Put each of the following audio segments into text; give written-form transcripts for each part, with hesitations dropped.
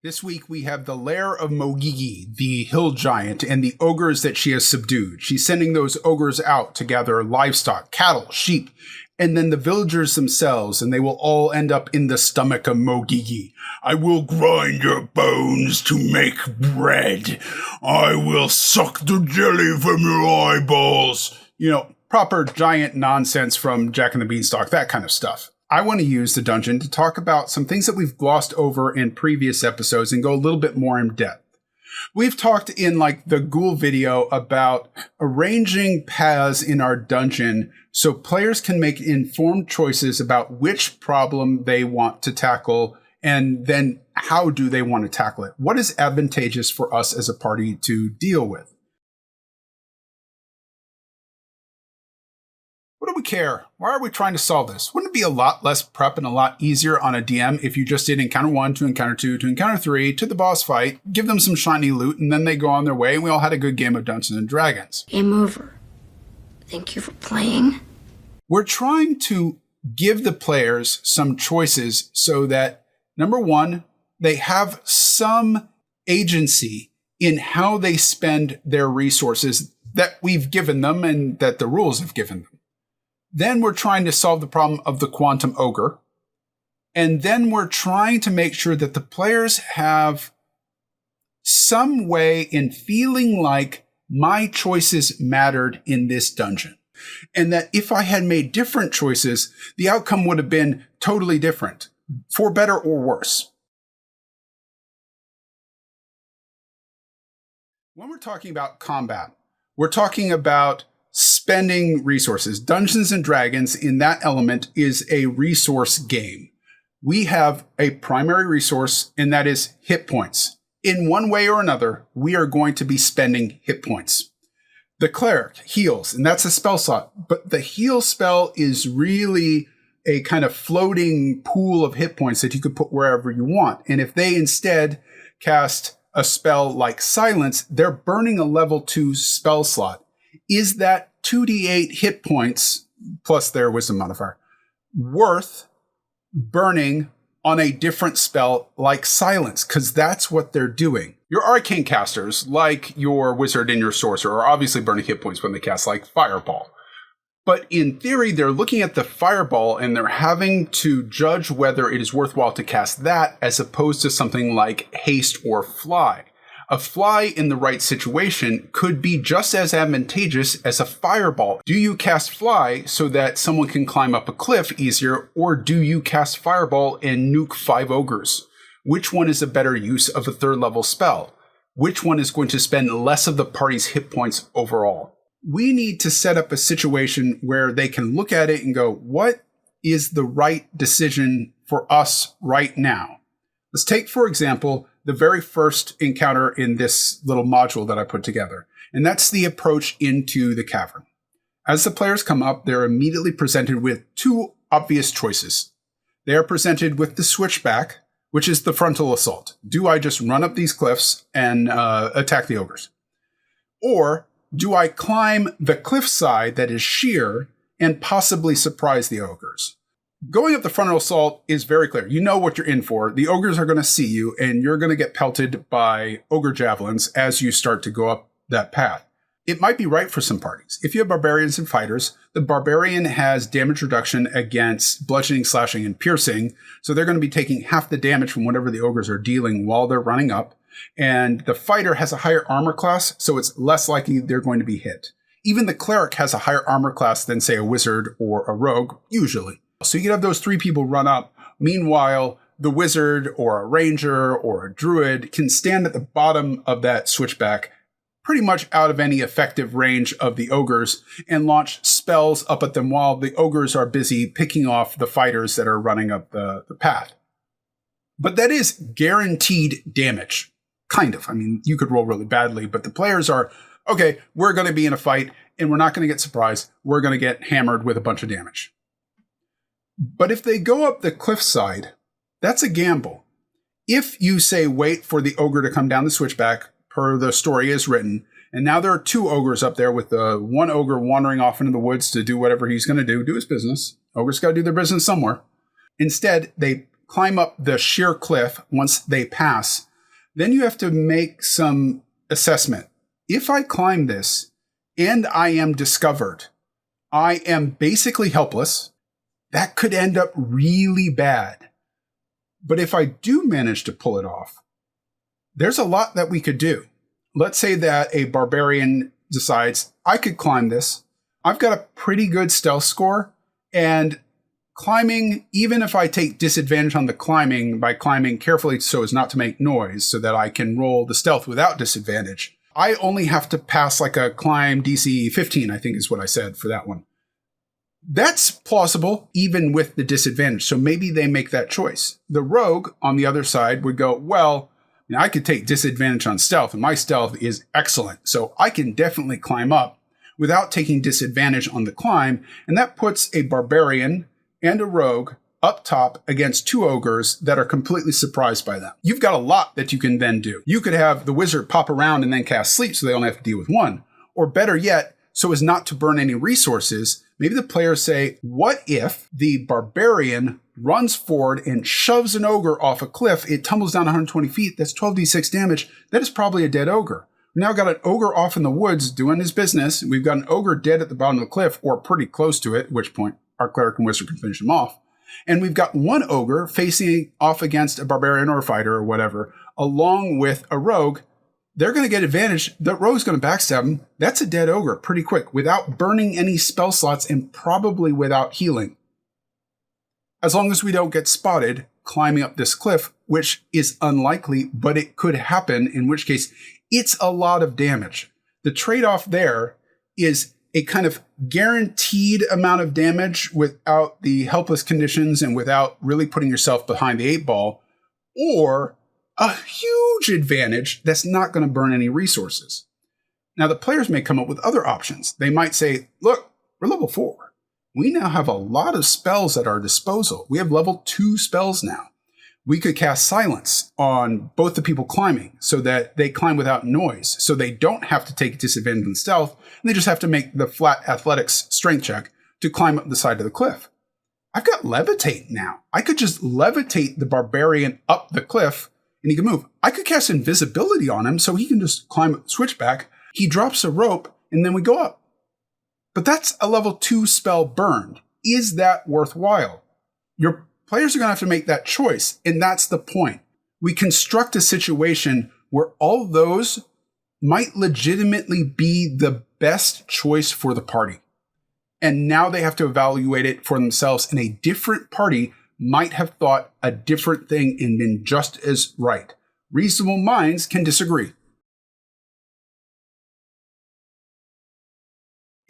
This week we have the Lair of Moghgi, the hill giant, and the ogres that she has subdued. She's sending those ogres out to gather livestock, cattle, sheep, and then the villagers themselves, and they will all end up in the stomach of Moghgi. I will grind your bones to make bread. I will suck the jelly from your eyeballs. You know, proper giant nonsense from Jack and the Beanstalk, that kind of stuff. I want to use the dungeon to talk about some things that we've glossed over in previous episodes and go a little bit more in depth. We've talked in the ghoul video about arranging paths in our dungeon so players can make informed choices about which problem they want to tackle and then how do they want to tackle it. What is advantageous for us as a party to deal with? What do we care? Why are we trying to solve this? Wouldn't it be a lot less prep and a lot easier on a DM if you just did encounter 1 to encounter 2 to encounter 3 to the boss fight, give them some shiny loot, and then they go on their way and we all had a good game of Dungeons and Dragons? Game over. Thank you for playing. We're trying to give the players some choices so that, number one, they have some agency in how they spend their resources that we've given them and that the rules have given them. Then we're trying to solve the problem of the quantum ogre. And then we're trying to make sure that the players have some way in feeling like my choices mattered in this dungeon. And that if I had made different choices, the outcome would have been totally different, for better or worse. When we're talking about combat, we're talking about spending resources. Dungeons and Dragons in that element is a resource game. We have a primary resource, and that is hit points. In one way or another, we are going to be spending hit points. The cleric heals, and that's a spell slot, but the heal spell is really a kind of floating pool of hit points that you could put wherever you want. And if they instead cast a spell like Silence, they're burning a level 2 spell slot. Is that 2d8 hit points, plus their wisdom modifier, worth burning on a different spell like Silence? Because that's what they're doing. Your arcane casters, like your wizard and your sorcerer, are obviously burning hit points when they cast like Fireball. But in theory, they're looking at the Fireball and they're having to judge whether it is worthwhile to cast that as opposed to something like Haste or Fly. A fly in the right situation could be just as advantageous as a fireball. Do you cast fly so that someone can climb up a cliff easier, or do you cast fireball and nuke 5 ogres? Which one is a better use of a 3rd level spell? Which one is going to spend less of the party's hit points overall? We need to set up a situation where they can look at it and go, what is the right decision for us right now? Let's take, for example, the very first encounter in this little module that I put together, and that's the approach into the cavern. As the players come up, they're immediately presented with 2 obvious choices. They are presented with the switchback, which is the frontal assault. Do I just run up these cliffs and attack the ogres? Or do I climb the cliffside that is sheer and possibly surprise the ogres? Going up the frontal assault is very clear. You know what you're in for. The ogres are going to see you, and you're going to get pelted by ogre javelins as you start to go up that path. It might be right for some parties. If you have barbarians and fighters, the barbarian has damage reduction against bludgeoning, slashing, and piercing, so they're going to be taking half the damage from whatever the ogres are dealing while they're running up. And the fighter has a higher armor class, so it's less likely they're going to be hit. Even the cleric has a higher armor class than, say, a wizard or a rogue, usually. So you can have those 3 people run up. Meanwhile, the wizard or a ranger or a druid can stand at the bottom of that switchback, pretty much out of any effective range of the ogres, and launch spells up at them while the ogres are busy picking off the fighters that are running up the path. But that is guaranteed damage. Kind of. I mean, you could roll really badly, but the players are, okay, we're going to be in a fight, and we're not going to get surprised. We're going to get hammered with a bunch of damage. But if they go up the cliffside, that's a gamble. If you say wait for the ogre to come down the switchback, per the story as written, and now there are 2 ogres up there with the 1 ogre wandering off into the woods to do whatever he's going to do his business. Ogres got to do their business somewhere. Instead, they climb up the sheer cliff once they pass. Then you have to make some assessment. If I climb this and I am discovered, I am basically helpless. That could end up really bad. But if I do manage to pull it off, there's a lot that we could do. Let's say that a barbarian decides, I could climb this. I've got a pretty good stealth score, and climbing, even if I take disadvantage on the climbing by climbing carefully so as not to make noise so that I can roll the stealth without disadvantage, I only have to pass like a climb DC 15, I think is what I said for that one. That's plausible, even with the disadvantage. So maybe they make that choice. The rogue, on the other side, would go, well, I could take disadvantage on stealth, and my stealth is excellent. So I can definitely climb up without taking disadvantage on the climb. And that puts a barbarian and a rogue up top against two ogres that are completely surprised by them. You've got a lot that you can then do. You could have the wizard pop around and then cast sleep so they only have to deal with one. Or better yet, so as not to burn any resources, maybe the players say, what if the barbarian runs forward and shoves an ogre off a cliff? It tumbles down 120 feet. That's 12d6 damage. That is probably a dead ogre. We've now got an ogre off in the woods doing his business. We've got an ogre dead at the bottom of the cliff, or pretty close to it, at which point our cleric and wizard can finish him off. And we've got one ogre facing off against a barbarian or a fighter or whatever, along with a rogue. They're going to get advantage. The rogue's going to backstab him. That's a dead ogre pretty quick without burning any spell slots and probably without healing. As long as we don't get spotted climbing up this cliff, which is unlikely, but it could happen, in which case it's a lot of damage. The trade-off there is a kind of guaranteed amount of damage without the helpless conditions and without really putting yourself behind the eight ball, or a huge advantage that's not going to burn any resources. Now, the players may come up with other options. They might say, look, we're level 4. We now have a lot of spells at our disposal. We have level 2 spells now. We could cast silence on both the people climbing so that they climb without noise, so they don't have to take disadvantage on stealth, and they just have to make the flat athletics strength check to climb up the side of the cliff. I've got levitate now. I could just levitate the barbarian up the cliff, and he can move. I could cast invisibility on him so he can just climb switchback. He drops a rope, and then we go up. But that's a level 2 spell burned. Is that worthwhile? Your players are going to have to make that choice, and that's the point. We construct a situation where all those might legitimately be the best choice for the party. And now they have to evaluate it for themselves, and a different party might have thought a different thing and been just as right. Reasonable minds can disagree.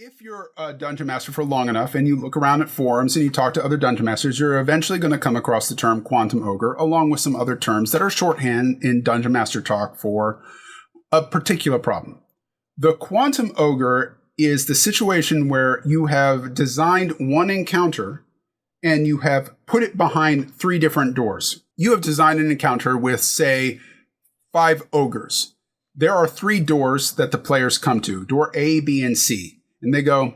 If you're a dungeon master for long enough and you look around at forums and you talk to other dungeon masters, you're eventually going to come across the term quantum ogre, along with some other terms that are shorthand in dungeon master talk for a particular problem. The quantum ogre is the situation where you have designed one encounter and you have put it behind 3 different doors. You have designed an encounter with, say, 5 ogres. There are 3 doors that the players come to, door A, B, and C. And they go,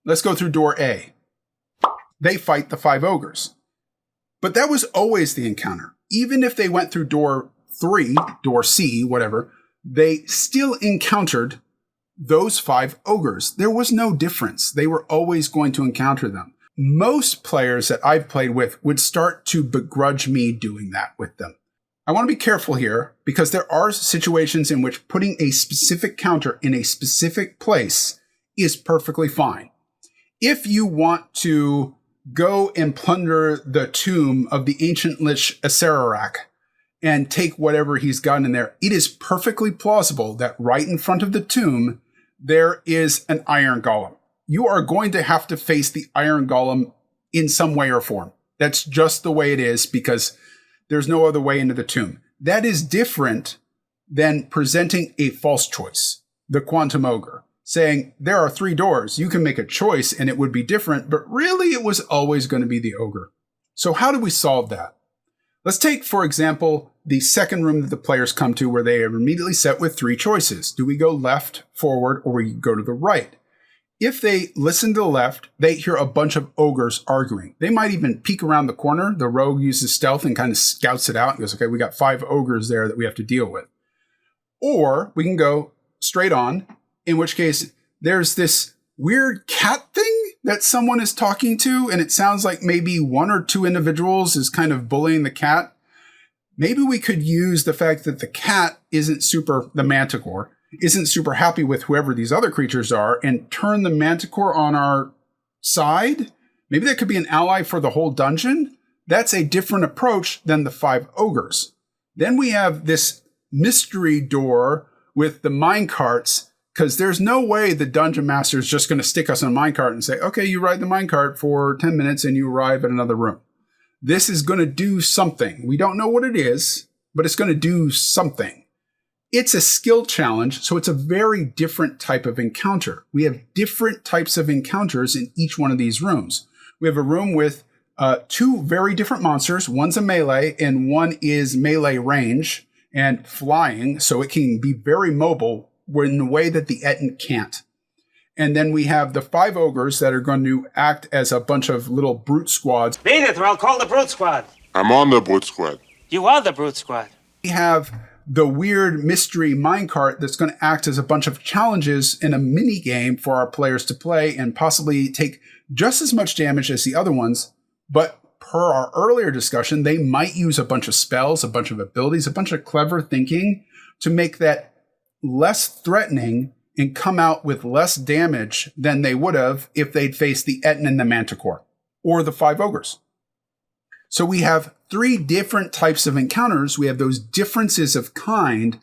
let's go through door A. They fight the 5 ogres. But that was always the encounter. Even if they went through door 3, door C, whatever, they still encountered those 5 ogres. There was no difference. They were always going to encounter them. Most players that I've played with would start to begrudge me doing that with them. I want to be careful here because there are situations in which putting a specific counter in a specific place is perfectly fine. If you want to go and plunder the tomb of the ancient lich Aserarak and take whatever he's got in there, it is perfectly plausible that right in front of the tomb, there is an iron golem. You are going to have to face the iron golem in some way or form. That's just the way it is because there's no other way into the tomb. That is different than presenting a false choice, the quantum ogre, saying there are 3 doors. You can make a choice and it would be different, but really it was always going to be the ogre. So how do we solve that? Let's take, for example, the second room that the players come to where they are immediately set with 3 choices. Do we go left, forward, or we go to the right? If they listen to the left, they hear a bunch of ogres arguing. They might even peek around the corner. The rogue uses stealth and kind of scouts it out and goes, okay, we got 5 ogres there that we have to deal with. Or we can go straight on, in which case there's this weird cat thing that someone is talking to, and it sounds like maybe 1 or 2 individuals is kind of bullying the cat. Maybe we could use the fact that the cat the manticore, isn't super happy with whoever these other creatures are and turn the manticore on our side. Maybe that could be an ally for the whole dungeon. That's a different approach than the 5 ogres. Then we have this mystery door with the mine carts, because there's no way the dungeon master is just going to stick us on a mine cart and say, okay, you ride the mine cart for 10 minutes and you arrive at another room. This is going to do something. We don't know what it is, but it's going to do something. It's a skill challenge, so it's a very different type of encounter. We have different types of encounters in each one of these rooms. We have a room with 2 very different monsters. One's a melee, and one is melee range and flying, so it can be very mobile in a way that the Etten can't. And then we have the 5 ogres that are going to act as a bunch of little brute squads. Beat it, or I'll call the brute squad. I'm on the brute squad. You are the brute squad. We have the weird mystery minecart that's going to act as a bunch of challenges in a mini game for our players to play and possibly take just as much damage as the other ones. But per our earlier discussion, they might use a bunch of spells, a bunch of abilities, a bunch of clever thinking to make that less threatening and come out with less damage than they would have if they'd faced the Etten and the Manticore or the 5 ogres. So we have 3 different types of encounters. We have those differences of kind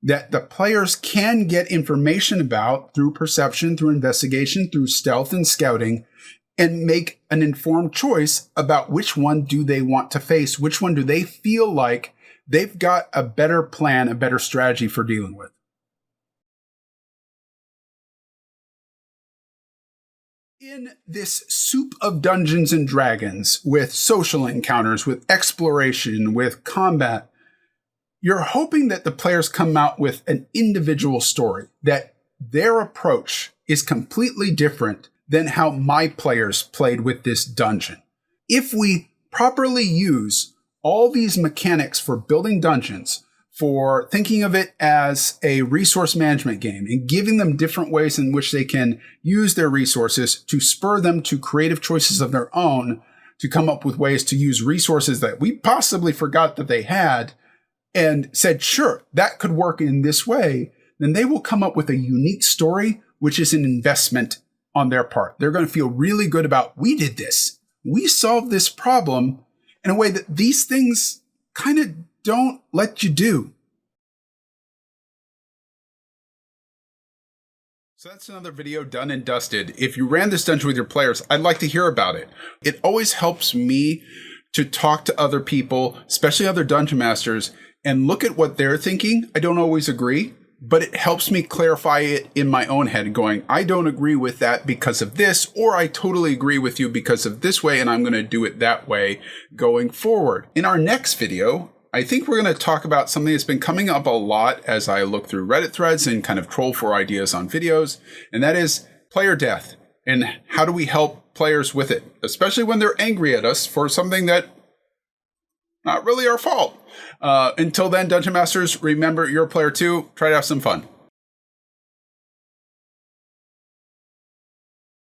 that the players can get information about through perception, through investigation, through stealth and scouting, and make an informed choice about which one do they want to face, which one do they feel like they've got a better plan, a better strategy for dealing with. In this soup of Dungeons and Dragons, with social encounters, with exploration, with combat, you're hoping that the players come out with an individual story, that their approach is completely different than how my players played with this dungeon. If we properly use all these mechanics for building dungeons, for thinking of it as a resource management game and giving them different ways in which they can use their resources to spur them to creative choices of their own, to come up with ways to use resources that we possibly forgot that they had, and said, sure, that could work in this way, then they will come up with a unique story, which is an investment on their part. They're going to feel really good about, we did this. We solved this problem in a way that these things kind of don't let you do. So that's another video done and dusted. If you ran this dungeon with your players, I'd like to hear about it. It always helps me to talk to other people, especially other dungeon masters, and look at what they're thinking. I don't always agree, but it helps me clarify it in my own head, going, I don't agree with that because of this, or I totally agree with you because of this way, and I'm going to do it that way going forward. In our next video, I think we're going to talk about something that's been coming up a lot as I look through Reddit threads and kind of troll for ideas on videos, and that is player death. And how do we help players with it, especially when they're angry at us for something that not really our fault. Until then, Dungeon Masters, remember you're a player too. Try to have some fun.